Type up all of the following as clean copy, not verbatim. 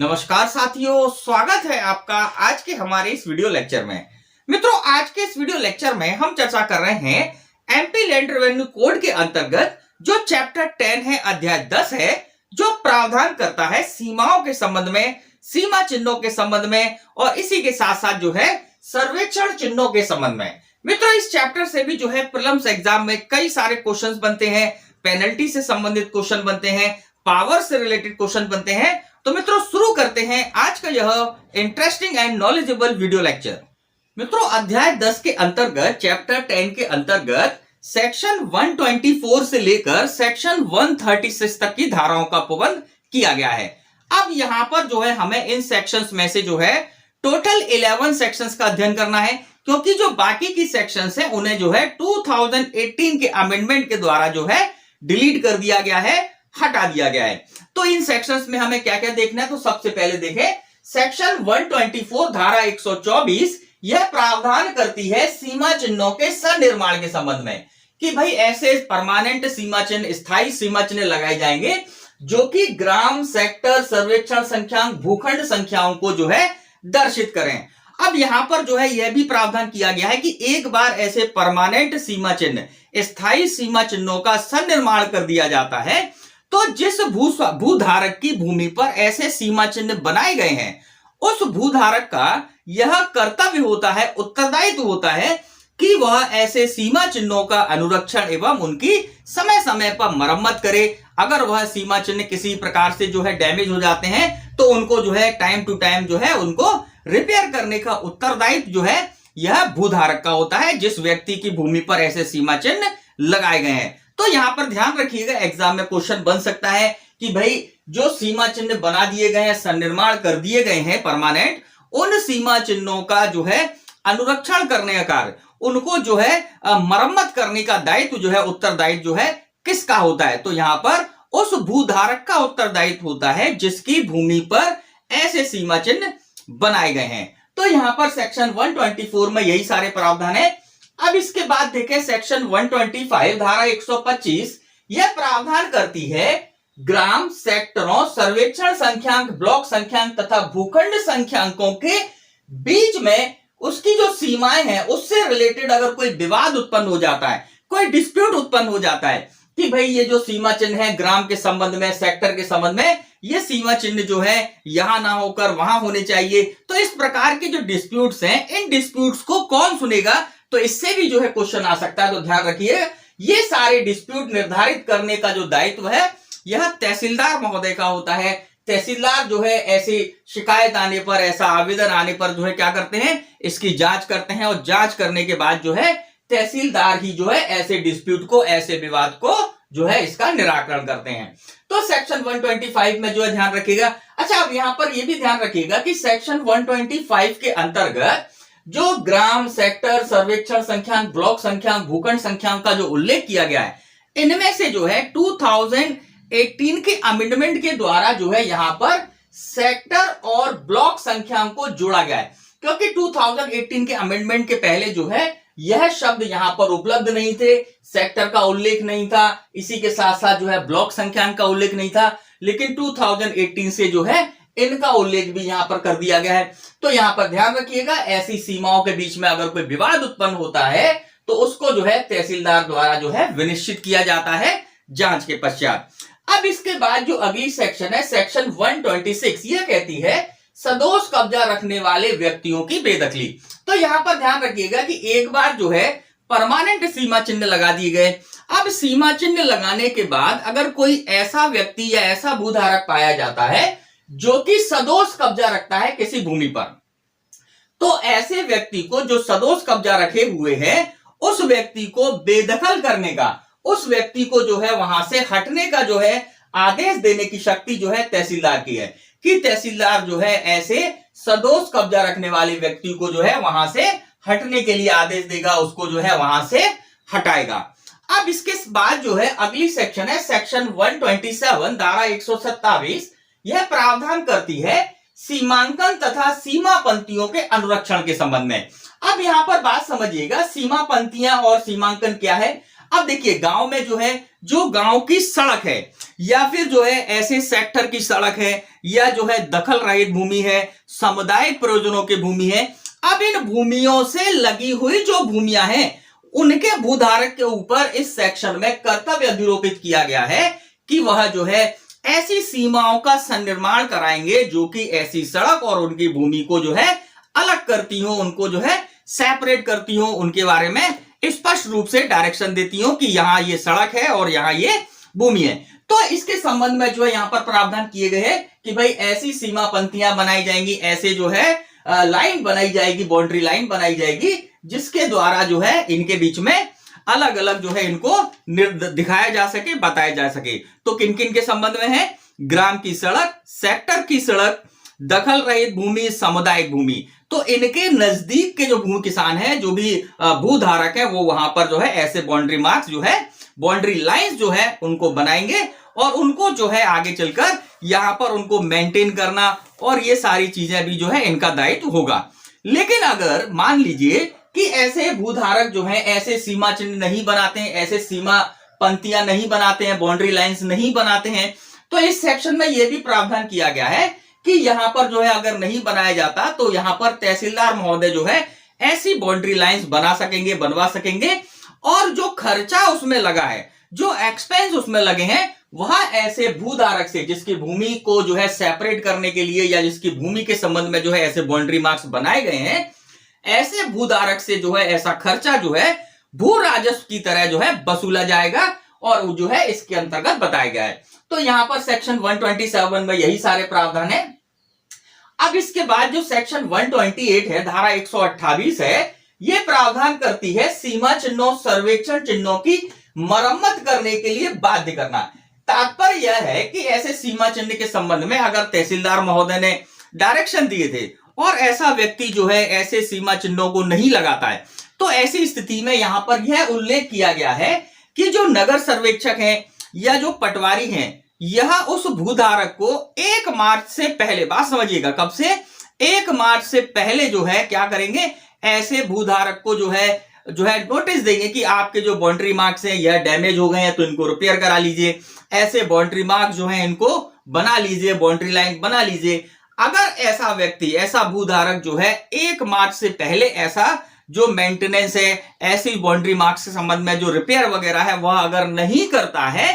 नमस्कार साथियों, स्वागत है आपका आज के हमारे इस वीडियो लेक्चर में। मित्रों, आज के इस वीडियो लेक्चर में हम चर्चा कर रहे हैं एमपी लैंड रेवेन्यू कोड के अंतर्गत जो चैप्टर 10 है, अध्याय 10 है, जो प्रावधान करता है सीमाओं के संबंध में, सीमा चिन्हों के संबंध में और इसी के साथ साथ जो है सर्वेक्षण चिन्हों के संबंध में। मित्रों, इस चैप्टर से भी जो है प्रीलिम्स एग्जाम में कई सारे क्वेश्चंस बनते हैं, पेनल्टी से संबंधित क्वेश्चन बनते हैं, पावर से रिलेटेड क्वेश्चन बनते हैं। तो मित्रों, शुरू करते हैं आज का यह interesting and knowledgeable video lecture. मित्रों, अध्याय 10 के अंतर्गत, चैप्टर 10 के अंतर्गत सेक्शन 124 से लेकर सेक्शन 136 तक की धाराओं का प्रबंध किया गया है। अब यहां पर जो है हमें इन सेक्शंस में से जो है टोटल 11 सेक्शंस का अध्ययन करना है, क्योंकि जो बाकी की सेक्शंस हैं उन्हें जो है 2018 के अमेंडमेंट के द्वारा जो है डिलीट कर दिया गया है, हटा दिया गया है। तो इन सेक्शंस में हमें क्या क्या देखना है, तो सबसे पहले देखें सेक्शन 124 धारा 124, यह प्रावधान करती है सीमा चिन्हों के सनिर्माण के संबंध में कि भाई ऐसे परमानेंट सीमा चिन्ह, स्थायी सीमा चिन्ह लगाए जाएंगे जो कि ग्राम, सेक्टर, सर्वेक्षण संख्यांक, भूखंड संख्याओं को जो है दर्शित करें। अब यहां पर जो है यह भी प्रावधान किया गया है कि एक बार ऐसे परमानेंट सीमा चिन्ह, स्थायी सीमा चिन्हों का सनिर्माण कर दिया जाता है तो जिस भूधारक की भूमि पर ऐसे सीमा चिन्ह बनाए गए हैं, उस भूधारक का यह कर्तव्य होता है, उत्तरदायित्व होता है कि वह ऐसे सीमा चिन्हों का अनुरक्षण एवं उनकी समय समय पर मरम्मत करे। अगर वह सीमा चिन्ह किसी प्रकार से जो है डैमेज हो जाते हैं तो उनको जो है टाइम टू टाइम जो है उनको रिपेयर करने का उत्तरदायित्व जो है यह भूधारक का होता है, जिस व्यक्ति की भूमि पर ऐसे सीमा चिन्ह लगाए गए हैं। तो यहां पर ध्यान रखिएगा, एग्जाम में क्वेश्चन बन सकता है कि भाई जो सीमा चिन्ह बना दिए गए हैं, सन्निर्माण कर दिए गए हैं परमानेंट, उन सीमा चिन्हों का जो है अनुरक्षण करने का कार्य, उनको जो है मरम्मत करने का दायित्व जो है, उत्तरदायित्व जो है किसका होता है, तो यहां पर उस भूधारक का उत्तरदायित्व होता है जिसकी भूमि पर ऐसे सीमा चिन्ह बनाए गए हैं। तो यहां पर सेक्शन 124 में यही सारे प्रावधान है। अब इसके बाद देखें सेक्शन 125 धारा 125, यह प्रावधान करती है ग्राम, सेक्टरों, सर्वेक्षण संख्यांक, ब्लॉक संख्यांक तथा भूखंड संख्यांकों के बीच में उसकी जो सीमाएं हैं उससे रिलेटेड अगर कोई विवाद उत्पन्न हो जाता है, कोई डिस्प्यूट उत्पन्न हो जाता है कि भाई ये जो सीमा चिन्ह है ग्राम के संबंध में, सेक्टर के संबंध में, ये सीमा चिन्ह जो है यहां ना होकर वहां होने चाहिए, तो इस प्रकार के जो डिस्प्यूट्स हैं, इन डिस्प्यूट्स को कौन सुनेगा, तो इससे भी जो है क्वेश्चन आ सकता है। तो ध्यान रखिए, ये सारे डिस्प्यूट निर्धारित करने का जो दायित्व है यह तहसीलदार महोदय का होता है। तहसीलदार जो है ऐसी शिकायत आने पर, ऐसा आवेदन आने पर जो है क्या करते हैं, इसकी जांच करते हैं और जांच करने के बाद जो है तहसीलदार ही जो है ऐसे डिस्प्यूट को, ऐसे विवाद को जो है इसका निराकरण करते हैं। तो सेक्शन 125 में जो है ध्यान रखिएगा। अच्छा, अब यहां पर यह भी ध्यान रखिएगा कि सेक्शन 125 के अंतर्गत जो ग्राम, सेक्टर, सर्वेक्षण संख्यांक, ब्लॉक संख्यांक, भूखंड संख्यांक का जो उल्लेख किया गया है, इनमें से जो है 2018 के अमेंडमेंट के द्वारा जो है यहां पर सेक्टर और ब्लॉक संख्यांक को जोड़ा गया है, क्योंकि 2018 के अमेंडमेंट के पहले जो है यह शब्द यहां पर उपलब्ध नहीं थे, सेक्टर का उल्लेख नहीं था, इसी के साथ साथ जो है ब्लॉक संख्यांक का उल्लेख नहीं था, लेकिन 2018 से जो है इनका उल्लेख भी यहां पर कर दिया गया है। तो यहां पर ध्यान रखिएगा, ऐसी सीमाओं के बीच में अगर कोई विवाद उत्पन्न होता है तो उसको जो है तहसीलदार द्वारा जो है विनिश्चित किया जाता है जांच के पश्चात। अब इसके बाद जो अगली सेक्शन है, सेक्शन 126, यह कहती है सदोष कब्जा रखने वाले व्यक्तियों की बेदखली। तो यहां पर ध्यान रखिएगा कि एक बार जो है परमानेंट सीमा चिन्ह लगा दिए गए, अब सीमा चिन्ह लगाने के बाद अगर कोई ऐसा व्यक्ति या ऐसा भूधारक पाया जाता है जो कि सदोष कब्जा रखता है किसी भूमि पर, तो ऐसे व्यक्ति को, जो सदोष कब्जा रखे हुए हैं, उस व्यक्ति को बेदखल करने का, उस व्यक्ति को जो है वहां से हटने का जो है आदेश देने की शक्ति जो है तहसीलदार की है, कि तहसीलदार जो है ऐसे सदोष कब्जा रखने वाले व्यक्ति को जो है वहां से हटने के लिए आदेश देगा, उसको जो है वहां से हटाएगा। अब इसके बाद जो है अगली सेक्शन है, सेक्शन 127 धारा 127, यह प्रावधान करती है सीमांकन तथा सीमा पंक्तियों के अनुरक्षण के संबंध में। अब यहां पर बात समझिएगा, सीमा पंक्तियां और सीमांकन क्या है। अब देखिए, गांव में जो है, जो गांव की सड़क है या फिर जो है ऐसे सेक्टर की सड़क है, या जो है दखल रहित भूमि है, सामुदायिक प्रयोजनों की भूमि है। अब इन भूमियों से लगी हुई जो भूमियां हैं उनके भूधारक के ऊपर इस सेक्शन में कर्तव्य अधिरोपित किया गया है कि वह जो है ऐसी सीमाओं का संनिर्माण कराएंगे जो कि ऐसी सड़क और उनकी भूमि को जो है अलग करती हो, उनको जो है सेपरेट करती हो, उनके बारे में स्पष्ट रूप से डायरेक्शन देती हो कि यहां ये सड़क है और यहां ये भूमि है। तो इसके संबंध में जो है यहां पर प्रावधान किए गए हैं कि भाई ऐसी सीमा पंक्तियां बनाई जाएंगी, ऐसे जो है लाइन बनाई जाएगी, बाउंड्री लाइन बनाई जाएगी, जिसके द्वारा जो है इनके बीच में अलग अलग जो है इनको दिखाया जा सके, बताया जा सके। तो किन किन के संबंध में है? ग्राम की सड़क, सेक्टर की सड़क, दखल रहित भूमि, सामुदायिक भूमि। तो इनके नजदीक के जो भू किसान है, जो भी भूधारक है, वो वहां पर जो है ऐसे बाउंड्री मार्क्स जो है, बाउंड्री लाइंस जो है उनको बनाएंगे और उनको जो है आगे चलकर यहां पर उनको मेंटेन करना और ये सारी चीजें भी जो है इनका दायित्व होगा। लेकिन अगर मान लीजिए कि ऐसे भूधारक जो है ऐसे सीमा चिन्ह नहीं बनाते हैं, ऐसे सीमा पंक्तियां नहीं बनाते हैं, बाउंड्री लाइंस नहीं बनाते हैं, तो इस सेक्शन में यह भी प्रावधान किया गया है कि यहां पर जो है अगर नहीं बनाया जाता तो यहां पर तहसीलदार महोदय जो है ऐसी बाउंड्री लाइंस बना सकेंगे, बनवा सकेंगे, और जो खर्चा उसमें लगा है, जो एक्सपेंस उसमें लगे हैं, वह ऐसे भूधारक से जिसकी भूमि को जो है सेपरेट करने के लिए या जिसकी भूमि के संबंध में जो है ऐसे बाउंड्री मार्क्स बनाए गए हैं, ऐसे भूधारक से जो है ऐसा खर्चा जो है भू राजस्व की तरह जो है वसूला जाएगा और जो है इसके अंतर्गत बताया गया है। तो यहां पर सेक्शन 127 में यही सारे प्रावधान है। अब इसके बाद जो सेक्शन 128 है, धारा 128 है, ये प्रावधान करती है सीमा चिन्हों, सर्वेक्षण चिन्हों की मरम्मत करने के लिए बाध्य करना। तात्पर्य यह है कि ऐसे सीमा चिन्ह के संबंध में अगर तहसीलदार महोदय ने डायरेक्शन दिए थे और ऐसा व्यक्ति जो है ऐसे सीमा चिन्हों को नहीं लगाता है, तो ऐसी स्थिति में यहां पर यह उल्लेख किया गया है कि जो नगर सर्वेक्षक हैं या जो पटवारी हैं, यह उस भूधारक को 1 मार्च से पहले, बात समझिएगा, कब से? 1 मार्च से पहले जो है क्या करेंगे, ऐसे भूधारक को जो है नोटिस देंगे कि आपके जो बाउंड्री मार्क्स हैं यह डैमेज हो गए हैं, तो इनको रिपेयर करा लीजिए, ऐसे बाउंड्री मार्क्स जो हैं इनको बना लीजिए, बाउंड्री लाइन बना लीजिए। अगर ऐसा व्यक्ति, ऐसा भूधारक जो है 1 मार्च से पहले ऐसा जो मेंटेनेंस है, ऐसी बाउंड्री मार्क्स के संबंध में जो रिपेयर वगैरह है, वह अगर नहीं करता है,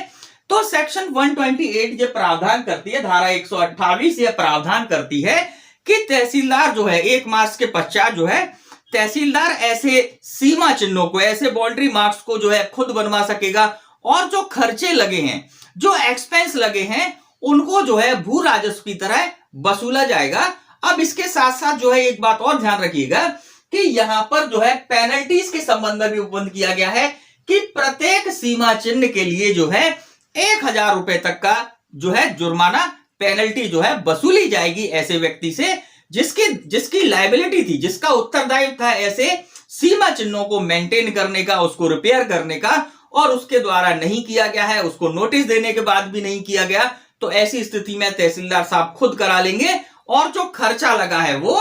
तो सेक्शन 128 ये प्रावधान करती है, धारा 128 ये प्रावधान करती है कि तहसीलदार जो है 1 मार्च के पश्चात जो है तहसीलदार ऐसे सीमा चिन्हों को, ऐसे बाउंड्री मार्क्स को जो है खुद बनवा सकेगा, और जो खर्चे लगे हैं, जो एक्सपेंस लगे हैं, उनको जो है भू राजस्व की तरह वसूला जाएगा। अब इसके साथ साथ जो है एक बात और ध्यान रखिएगा कि यहां पर जो है पेनल्टीज के संबंध में भी उपबंध किया गया है कि प्रत्येक सीमा चिन्ह के लिए जो है 1000 रुपए तक का जो है जुर्माना, पेनल्टी जो है वसूली जाएगी ऐसे व्यक्ति से जिसकी लायबिलिटी थी, जिसका उत्तरदायित्व था ऐसे सीमा चिन्हों को मेंटेन करने का, उसको रिपेयर करने का, और उसके द्वारा नहीं किया गया है, उसको नोटिस देने के बाद भी नहीं किया गया, तो ऐसी स्थिति में तहसीलदार साहब खुद करा लेंगे, और जो खर्चा लगा है वो,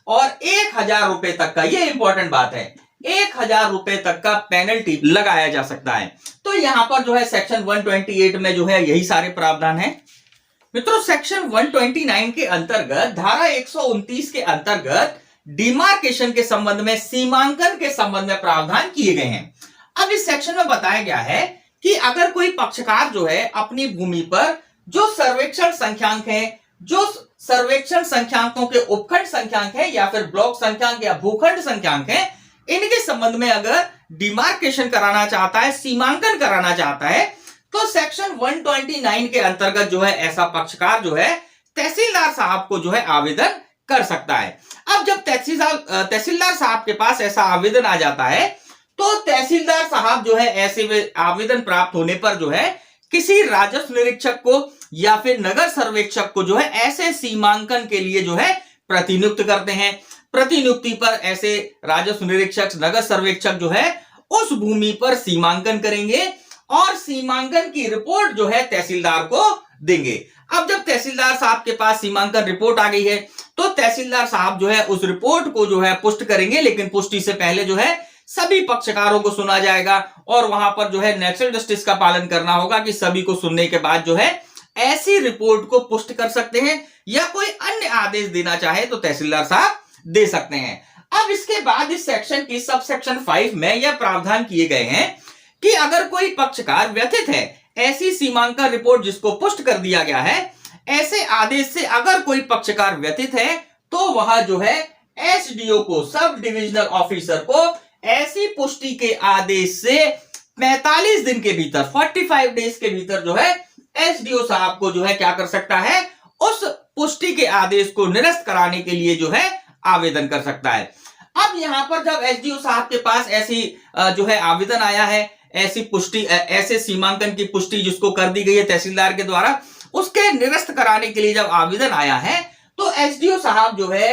और 1000 रुपए तक का, ये इंपॉर्टेंट बात है, 1000 रुपए तक का पेनल्टी लगाया जा सकता है। तो यहां पर जो है सेक्शन 128 में जो है यही सारे प्रावधान है। मित्रों, सेक्शन 129 के अंतर्गत, धारा 129 के अंतर्गत डिमार्केशन के संबंध में, सीमांकन के संबंध में प्रावधान किए गए हैं। अब इस सेक्शन में बताया गया है कि अगर कोई पक्षकार जो है अपनी भूमि पर जो सर्वेक्षण संख्यांक है, जो सर्वेक्षण संख्यांकों के उपखंड संख्यांक है या फिर ब्लॉक संख्यांक या भूखंड संख्यांक है, इनके संबंध में अगर डिमार्केशन कराना चाहता है, सीमांकन कराना चाहता है, तो सेक्शन 129 के अंतर्गत जो है ऐसा पक्षकार जो है तहसीलदार साहब को जो है आवेदन कर सकता है। अब जब तहसीलदार साहब के पास ऐसा आवेदन आ जाता है, तो तहसीलदार साहब जो है ऐसे आवेदन प्राप्त होने पर जो है किसी राजस्व निरीक्षक को या फिर नगर सर्वेक्षक को जो है ऐसे सीमांकन के लिए जो है प्रतिनियुक्त करते हैं। प्रतिनियुक्ति पर ऐसे राजस्व निरीक्षक, नगर सर्वेक्षक जो है उस भूमि पर सीमांकन करेंगे और सीमांकन की रिपोर्ट जो है तहसीलदार को देंगे। अब जब तहसीलदार साहब के पास सीमांकन रिपोर्ट आ गई है, तो तहसीलदार साहब जो है उस रिपोर्ट को जो है पुष्ट करेंगे, लेकिन पुष्टि से पहले जो है सभी पक्षकारों को सुना जाएगा और वहां पर जो है नेचुरल जस्टिस का पालन करना होगा कि सभी को सुनने के बाद जो है ऐसी रिपोर्ट को पुष्ट कर सकते हैं या कोई अन्य आदेश देना चाहे तो तहसीलदार साहब दे सकते हैं। अब इसके बाद इस सेक्शन की सब सेक्शन 5 में यह प्रावधान किए गए हैं कि अगर कोई पक्षकार व्यथित है, ऐसी सीमांकन रिपोर्ट जिसको पुष्ट कर दिया गया है, ऐसे आदेश से अगर कोई पक्षकार व्यथित है तो वह जो है एसडीओ को, सब डिविजनल ऑफिसर को ऐसी पुष्टि के आदेश से 45 दिन के भीतर, 45 डेज के भीतर जो है एसडीओ साहब को जो है क्या कर सकता है, उस पुष्टि के आदेश को निरस्त कराने के लिए जो है आवेदन कर सकता है। अब यहां पर जब एसडीओ साहब के पास ऐसी जो है आवेदन आया है, ऐसी पुष्टि, ऐसे सीमांकन की पुष्टि जिसको कर दी गई है तहसीलदार के द्वारा, उसके निरस्त कराने के लिए जब आवेदन आया है तो एसडीओ साहब जो है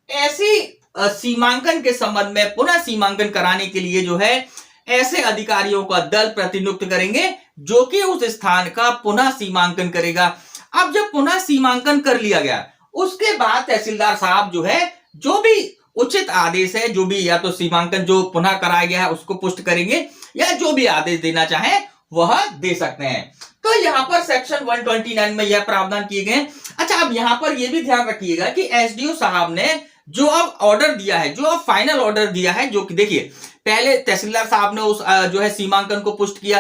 ऐसी सीमांकन के संबंध में पुनः सीमांकन कराने के लिए जो है ऐसे अधिकारियों का दल प्रतिनियुक्त करेंगे जो कि उस स्थान का पुनः सीमांकन करेगा। अब जब पुनः सीमांकन कर लिया गया उसके बाद तहसीलदार साहब जो है जो भी उचित आदेश है, जो भी या तो सीमांकन जो पुनः कराया गया है उसको पुष्ट करेंगे या जो भी आदेश देना चाहे वह दे सकते हैं। तो यहां पर सेक्शन 129 में यह प्रावधान किए गए। अच्छा, अब यहां पर यह भी ध्यान रखिएगा कि एसडीओ साहब ने जो अब ऑर्डर दिया है, जो अब फाइनल ऑर्डर दिया है, जो कि देखिए पहले तहसीलदार साहब ने उस जो है सीमांकन को पुष्ट किया।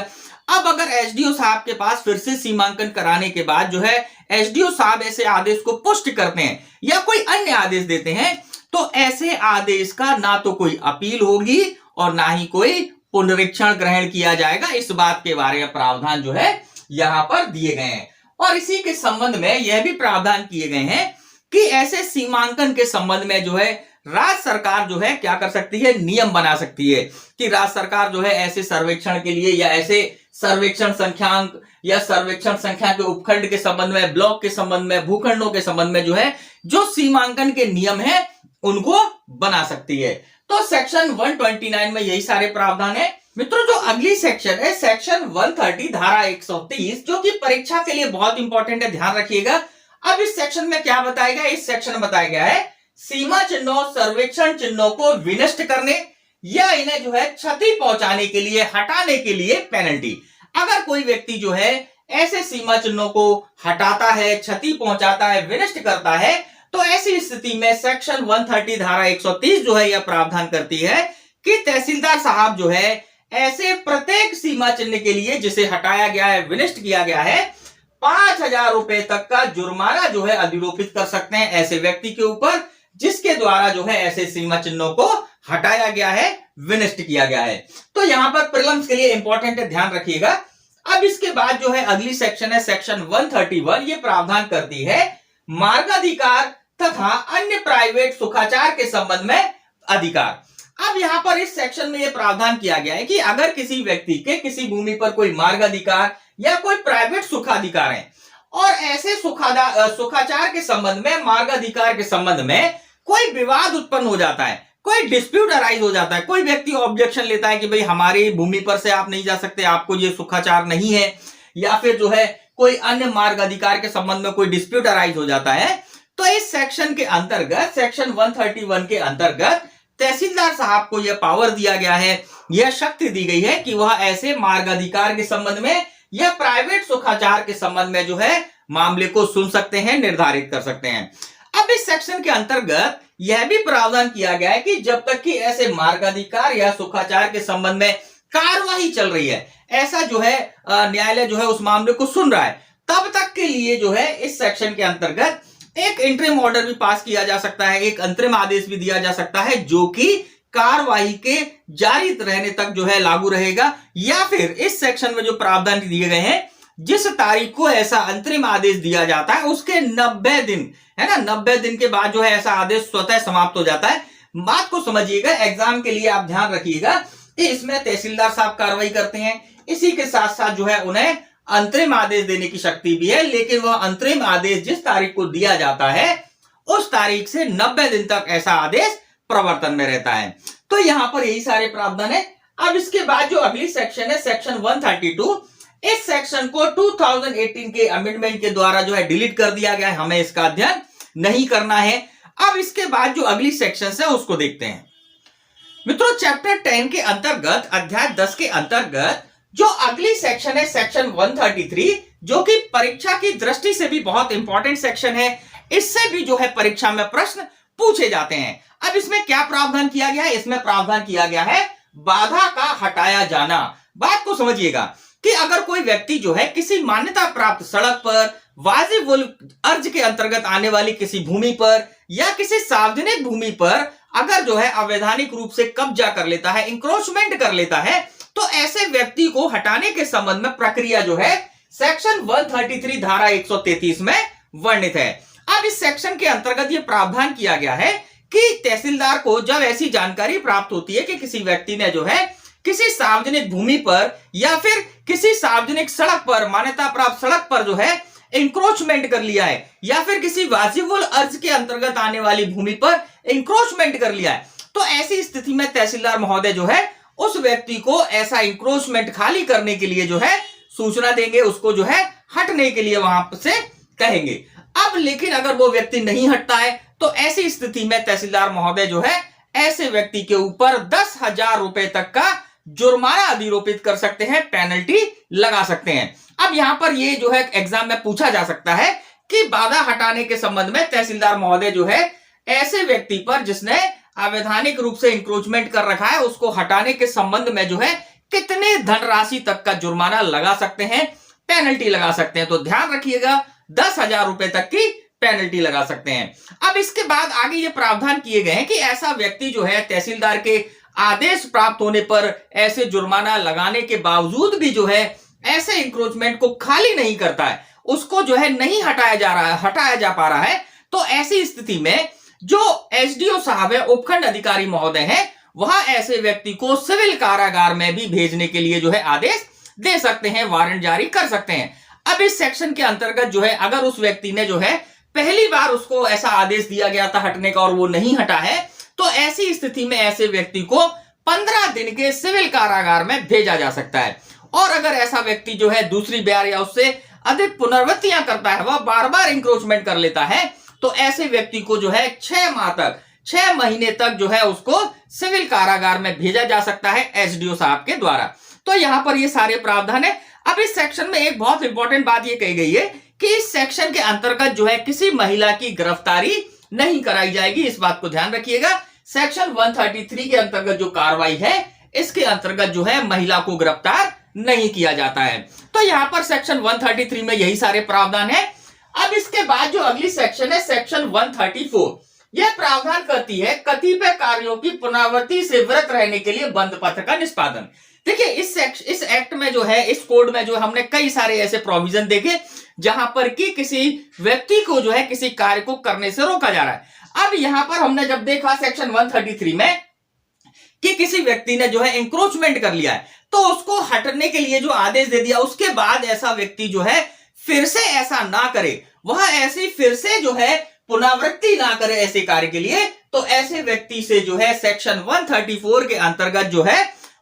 अब अगर एसडीओ साहब के पास फिर से सीमांकन कराने के बाद जो है एसडीओ साहब ऐसे आदेश को पुष्ट करते हैं या कोई अन्य आदेश देते हैं तो ऐसे आदेश का ना तो कोई अपील होगी और ना ही कोई पुनरीक्षण ग्रहण किया जाएगा। इस बात के बारे में प्रावधान जो है यहां पर दिए गए हैं। और इसी के संबंध में यह भी प्रावधान किए गए हैं कि ऐसे सीमांकन के संबंध में जो है राज्य सरकार जो है क्या कर सकती है, नियम बना सकती है कि राज्य सरकार जो है ऐसे सर्वेक्षण के लिए या ऐसे सर्वेक्षण संख्यांक या सर्वेक्षण संख्या के उपखंड के संबंध में, ब्लॉक के संबंध में, भूखंडों के संबंध में जो है जो सीमांकन के नियम है उनको बना सकती है। तो सेक्शन 129 में यही सारे प्रावधान है। मित्रों, जो अगली सेक्शन है सेक्शन 130 धारा 130 जो कि परीक्षा के लिए बहुत इंपॉर्टेंट है, ध्यान रखिएगा। अब इस सेक्शन में क्या बताया गया, इस सेक्शन में बताया गया है सीमा चिन्हों, सर्वेक्षण चिन्हों को विनष्ट करने या इन्हें जो है क्षति पहुंचाने के लिए, हटाने के लिए पेनल्टी। अगर कोई व्यक्ति जो है ऐसे सीमा चिन्हों को हटाता है, क्षति पहुंचाता है, विनष्ट करता है तो ऐसी स्थिति में सेक्शन 130 धारा 130 जो है यह प्रावधान करती है कि तहसीलदार साहब जो है ऐसे प्रत्येक सीमा चिन्ह के लिए जिसे हटाया गया है, विनष्ट किया गया है, 5,000 रुपए तक का जुर्माना जो है अधिरोपित कर सकते हैं ऐसे व्यक्ति के ऊपर जिसके द्वारा जो है ऐसे सीमा चिन्हों को हटाया गया है, विनष्ट किया गया है। तो यहां पर प्रीलिम्स के लिए इंपॉर्टेंट है, ध्यान रखिएगा। अब इसके बाद जो है अगली सेक्शन है सेक्शन 131, ये प्रावधान करती है मार्गाधिकार तथा अन्य प्राइवेट सुखाचार के संबंध में अधिकार। अब यहां पर इस सेक्शन में यह प्रावधान किया गया है कि अगर किसी व्यक्ति के किसी भूमि पर कोई मार्गाधिकार या कोई प्राइवेट सुखाधिकार है और ऐसे सुखाचार के संबंध में, मार्गाधिकार के संबंध में कोई विवाद उत्पन्न हो जाता है, कोई डिस्प्यूट अराइज हो जाता है, कोई व्यक्ति ऑब्जेक्शन लेता है कि भाई हमारी भूमि पर से आप नहीं जा सकते, आपको ये सुखाचार नहीं है, या फिर जो है कोई अन्य मार्ग अधिकार के संबंध में कोई डिस्प्यूट अराइज हो जाता है, तो इस सेक्शन के अंतर्गत, सेक्शन 131 के अंतर्गत तहसीलदार साहब को यह पावर दिया गया है, यह शक्ति दी गई है कि वह ऐसे मार्ग अधिकार के संबंध में या प्राइवेट सुखाचार के संबंध में जो है मामले को सुन सकते हैं, निर्धारित कर सकते हैं। अब इस सेक्शन के अंतर्गत यह भी प्रावधान किया गया है कि जब तक कि ऐसे मार्गाधिकार या सुखाचार के संबंध में कार्यवाही चल रही है, ऐसा जो है न्यायालय जो है उस मामले को सुन रहा है, तब तक के लिए जो है इस सेक्शन के अंतर्गत एक इंटरिम ऑर्डर भी पास किया जा सकता है, एक अंतरिम आदेश भी दिया जा सकता है जो कि कार्यवाही के जारी रहने तक जो है लागू रहेगा। या फिर इस सेक्शन में जो प्रावधान दिए गए हैं, जिस तारीख को ऐसा अंतरिम आदेश दिया जाता है उसके 90 दिन है ना, 90 दिन के बाद जो है ऐसा आदेश स्वतः समाप्त हो जाता है। बात को समझिएगा, एग्जाम के लिए आप ध्यान रखिएगा कि इसमें तहसीलदार साहब कार्रवाई करते हैं, इसी के साथ साथ जो है उन्हें अंतरिम आदेश देने की शक्ति भी है, लेकिन वह अंतरिम आदेश जिस तारीख को दिया जाता है उस तारीख से 90 दिन तक ऐसा आदेश प्रवर्तन में रहता है। तो यहां पर यही सारे प्रावधान है। अब इसके बाद जो अगली सेक्शन है सेक्शन 132, इस सेक्शन को 2018 के अमेंडमेंट के द्वारा जो है डिलीट कर दिया गया है, हमें इसका अध्ययन नहीं करना है। अब इसके बाद जो अगली सेक्शन है उसको देखते हैं। मित्रों चैप्टर 10 के अंतर्गत अध्याय 10 के अंतर्गत जो अगली सेक्शन है सेक्शन 133, जो कि परीक्षा की दृष्टि से भी बहुत इंपॉर्टेंट सेक्शन है, इससे भी जो है परीक्षा में प्रश्न पूछे जाते हैं। अब इसमें क्या प्रावधान किया गया है? इसमें प्रावधान किया गया है बाधा का हटाया जाना। बात को समझिएगा कि अगर कोई व्यक्ति जो है किसी मान्यता प्राप्त सड़क पर वाजिब अर्ज के अंतर्गत आने वाली किसी भूमि पर या किसी सार्वजनिक भूमि पर अगर जो है अवैधानिक रूप से कब्जा कर लेता है, इंक्रोचमेंट कर लेता है, तो ऐसे व्यक्ति को हटाने के संबंध में प्रक्रिया जो है सेक्शन 133 धारा 133 में वर्णित है। अब इस सेक्शन के अंतर्गत यह प्रावधान किया गया है कि तहसीलदार को जब ऐसी जानकारी प्राप्त होती है कि किसी व्यक्ति ने जो है किसी सार्वजनिक भूमि पर या फिर किसी सार्वजनिक सड़क पर, मान्यता प्राप्त सड़क पर जो है इंक्रोचमेंट कर लिया है या फिर किसी वाजिबुल अर्ज के अंतर्गत आने वाली भूमि पर इंक्रोचमेंट कर लिया है, तो ऐसी स्थिति में तहसीलदार महोदय जो है उस व्यक्ति को ऐसा इंक्रोचमेंट खाली करने के लिए जो है सूचना देंगे, उसको जो है हटने के लिए वहां से कहेंगे। अब लेकिन अगर वो व्यक्ति नहीं हटता है तो ऐसी स्थिति में तहसीलदार महोदय जो है ऐसे व्यक्ति के ऊपर 10,000 रुपए तक का जुर्माना अधिरोपित कर सकते हैं, पेनल्टी लगा सकते हैं। अब यहां पर ये जो है एग्जाम में पूछा जा सकता है कि बाधा हटाने के संबंध में तहसीलदार महोदय जो है ऐसे व्यक्ति पर जिसने अवैधानिक रूप से इंक्रोचमेंट कर रखा है उसको हटाने के संबंध में जो है कितने धनराशि तक का जुर्माना लगा सकते हैं, पेनल्टी लगा सकते हैं। तो ध्यान रखिएगा 10,000 रुपए तक की पेनल्टी लगा सकते हैं। अब इसके बाद आगे ये प्रावधान किए गए हैं कि ऐसा व्यक्ति जो है तहसीलदार के आदेश प्राप्त होने पर ऐसे जुर्माना लगाने के बावजूद भी जो है ऐसे इंक्रोचमेंट को खाली नहीं करता है, उसको जो है नहीं हटाया जा पा रहा है, तो ऐसी स्थिति में जो एसडीओ साहब है, उपखंड अधिकारी महोदय हैं, वहां ऐसे व्यक्ति को सिविल कारागार में भी भेजने के लिए जो है आदेश दे सकते हैं, वारंट जारी कर सकते हैं। अब इस सेक्शन के अंतर्गत जो है अगर उस व्यक्ति ने जो है पहली बार उसको ऐसा आदेश दिया गया था हटने का और वो नहीं हटा है, तो ऐसी स्थिति में ऐसे व्यक्ति को 15 दिन के सिविल कारागार में भेजा जा सकता है। और अगर ऐसा व्यक्ति जो है दूसरी बार या उससे अधिक पुनरावृत्तियां करता है, वह बार बार इंक्रोचमेंट कर लेता है, तो ऐसे व्यक्ति को जो है 6 महीने तक जो है उसको सिविल कारागार में भेजा जा सकता है एसडीओ साहब के द्वारा। तो यहां पर ये सारे प्रावधान है। अब इस सेक्शन में एक बहुत इंपॉर्टेंट बात ये कही गई है कि इस सेक्शन के अंतर्गत जो है किसी महिला की गिरफ्तारी नहीं कराई जाएगी, इस बात को ध्यान रखिएगा। सेक्शन 133 के अंतर्गत जो कार्रवाई है इसके अंतर्गत जो है महिला को गिरफ्तार नहीं किया जाता है। तो यहां पर सेक्शन 133 में यही सारे प्रावधान है। अब इसके बाद जो अगली सेक्शन है सेक्शन 134, यह प्रावधान करती है कतिपय कार्यों की पुनरावृत्ति से विरत रहने के लिए बंद पत्र का निष्पादन। देखिए इस एक्ट में जो है, इस कोड में जो हमने कई सारे ऐसे प्रोविजन देखे जहां पर कि किसी व्यक्ति को जो है किसी कार्य को करने से रोका जा रहा है। अब यहां पर हमने जब देखा सेक्शन 133 में कि किसी व्यक्ति ने जो है इंक्रोचमेंट कर लिया है, तो उसको हटने के लिए जो आदेश दे दिया, उसके बाद ऐसा व्यक्ति जो है फिर से ऐसा ना करे, वह ऐसी फिर से जो है पुनरावृत्ति ना करे ऐसे कार्य के लिए, तो ऐसे व्यक्ति से जो है सेक्शन 134 के अंतर्गत जो है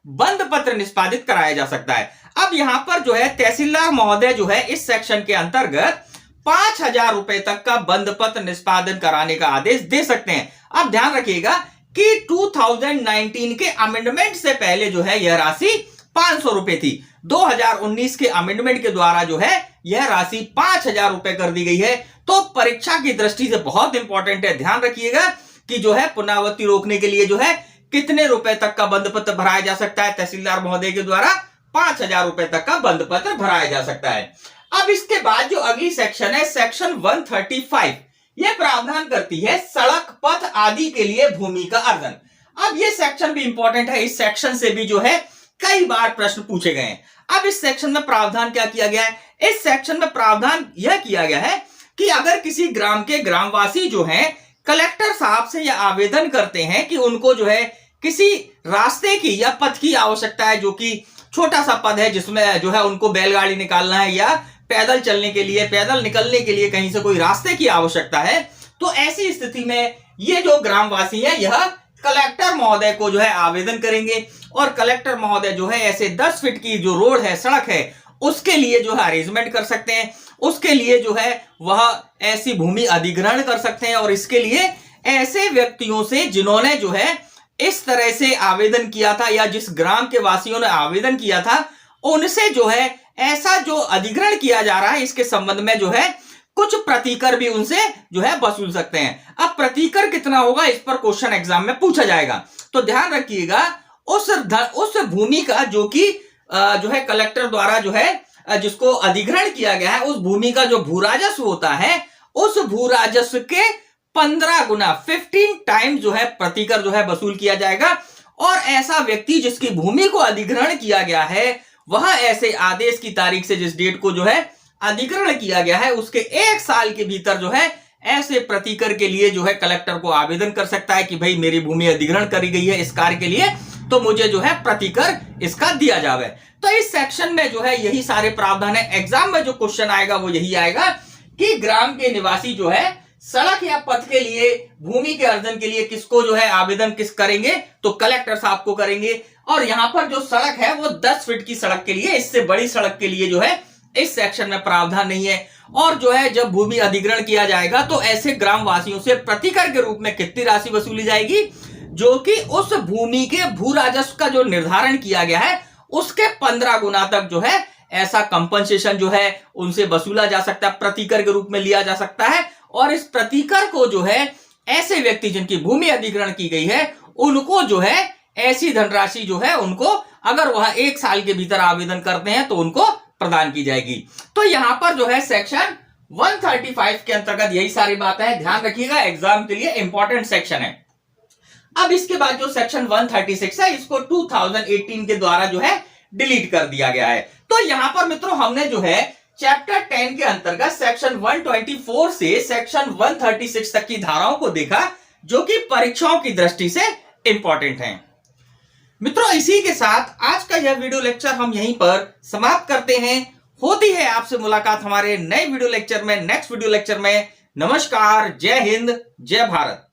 बंद पत्र निष्पादित कराया जा सकता है। अब यहां पर जो है तहसीलदार महोदय जो है इस सेक्शन के अंतर्गत 5,000 रुपए तक का बंद पत्र निष्पादन कराने का आदेश दे सकते हैं। अब ध्यान रखिएगा कि 2019 के अमेंडमेंट से पहले जो है यह राशि 500 रुपए थी। 2019 के अमेंडमेंट के द्वारा जो है यह राशि 5,000 रुपए कर दी गई है। तो परीक्षा की दृष्टि से बहुत इंपॉर्टेंट है, ध्यान रखिएगा कि जो है पुनरावृत्ति रोकने के लिए जो है कितने रुपए तक का बंद पत्र भराया जा सकता है तहसीलदार महोदय के द्वारा, 5,000 रुपए तक का बंद पत्र भराया जा सकता है। अब इसके बाद जो अगली सेक्शन है सेक्शन 135, यह प्रावधान करती है सड़क, पथ आदि के लिए भूमि का अर्जन। अब यह सेक्शन भी इंपॉर्टेंट है, इस सेक्शन से भी जो है कई बार प्रश्न पूछे गए हैं। अब इस सेक्शन में प्रावधान क्या किया गया है? इस सेक्शन में प्रावधान यह किया गया है कि अगर किसी ग्राम के ग्रामवासी जो हैं कलेक्टर साहब से यह आवेदन करते हैं कि उनको जो है किसी रास्ते की या पथ की आवश्यकता है, जो कि छोटा सा पद है जिसमें जो है उनको बैलगाड़ी निकालना है या पैदल चलने के लिए, पैदल निकलने के लिए कहीं से कोई रास्ते की आवश्यकता है, तो ऐसी स्थिति में ये जो ग्रामवासी है यह कलेक्टर महोदय को जो है आवेदन करेंगे और कलेक्टर महोदय जो है ऐसे 10 फीट की जो रोड है, सड़क है, उसके लिए जो है अरेंजमेंट कर सकते हैं। उसके लिए जो है वह ऐसी भूमि अधिग्रहण कर सकते हैं और इसके लिए ऐसे व्यक्तियों से जिन्होंने जो है इस तरह से आवेदन किया था या जिस ग्राम के वासियों ने आवेदन किया था उनसे जो है ऐसा जो अधिग्रहण किया जा रहा है इसके संबंध में जो है कुछ प्रतिकर भी उनसे जो है वसूल सकते हैं। अब प्रतिकर कितना होगा इस पर क्वेश्चन एग्जाम में पूछा जाएगा, तो ध्यान रखिएगा उस भूमि का जो कि जो है कलेक्टर द्वारा जो है जिसको अधिग्रहण किया गया है उस भूमि का जो भू राजस्व होता है उस भू राजस्व के 15 गुना 15 टाइम जो है प्रतिकर जो है वसूल किया जाएगा। और ऐसा व्यक्ति जिसकी भूमि को अधिग्रहण किया गया है वह ऐसे आदेश की तारीख से जिस डेट को जो है अधिग्रहण किया गया है उसके 1 साल के भीतर जो है ऐसे प्रतिकर के लिए जो है कलेक्टर को आवेदन कर सकता है कि भाई मेरी भूमि अधिग्रहण करी गई है इस कार्य के लिए, तो मुझे जो है प्रतिकर इसका दिया जावे। तो इस सेक्शन में जो है यही सारे प्रावधान है। एग्जाम में जो क्वेश्चन आएगा वो यही आएगा कि ग्राम के निवासी जो है सड़क या पथ के लिए भूमि के अर्जन के लिए किसको जो है आवेदन किस करेंगे, तो कलेक्टर साहब को करेंगे। और यहां पर जो सड़क है वो 10 फीट की सड़क के लिए, इससे बड़ी सड़क के लिए जो है इस सेक्शन में प्रावधान नहीं है। और जो है जब भूमि अधिग्रहण किया जाएगा तो ऐसे ग्राम वासियों से प्रतिकर के रूप में कितनी राशि वसूली जाएगी, जो कि उस भूमि के भू राजस्व का जो निर्धारण किया गया है उसके 15 गुना तक जो है ऐसा कंपनसेशन जो है उनसे वसूला जा सकता है, प्रतिकर के रूप में लिया जा सकता है। और इस प्रतिकर को जो है ऐसे व्यक्ति जिनकी भूमि अधिग्रहण की गई है उनको जो है ऐसी धनराशि जो है उनको अगर वह 1 साल के भीतर आवेदन करते हैं तो उनको प्रदान की जाएगी। तो यहां पर जो है सेक्शन 135 के अंतर्गत यही सारी बातें हैं, ध्यान रखिएगा, एग्जाम के लिए इंपॉर्टेंट सेक्शन है। अब इसके बाद जो सेक्शन 136 है इसको 2018 के द्वारा जो है डिलीट कर दिया गया है। तो यहां पर मित्रों हमने जो है चैप्टर 10 के अंतर्गत सेक्शन 124 से सेक्शन 136 तक की धाराओं को देखा जो कि परीक्षाओं की दृष्टि से इंपॉर्टेंट हैं। मित्रों इसी के साथ आज का यह वीडियो लेक्चर हम यहीं पर समाप्त करते हैं। होती है आपसे मुलाकात हमारे नए वीडियो लेक्चर में, नेक्स्ट वीडियो लेक्चर में। नमस्कार, जय हिंद, जय भारत।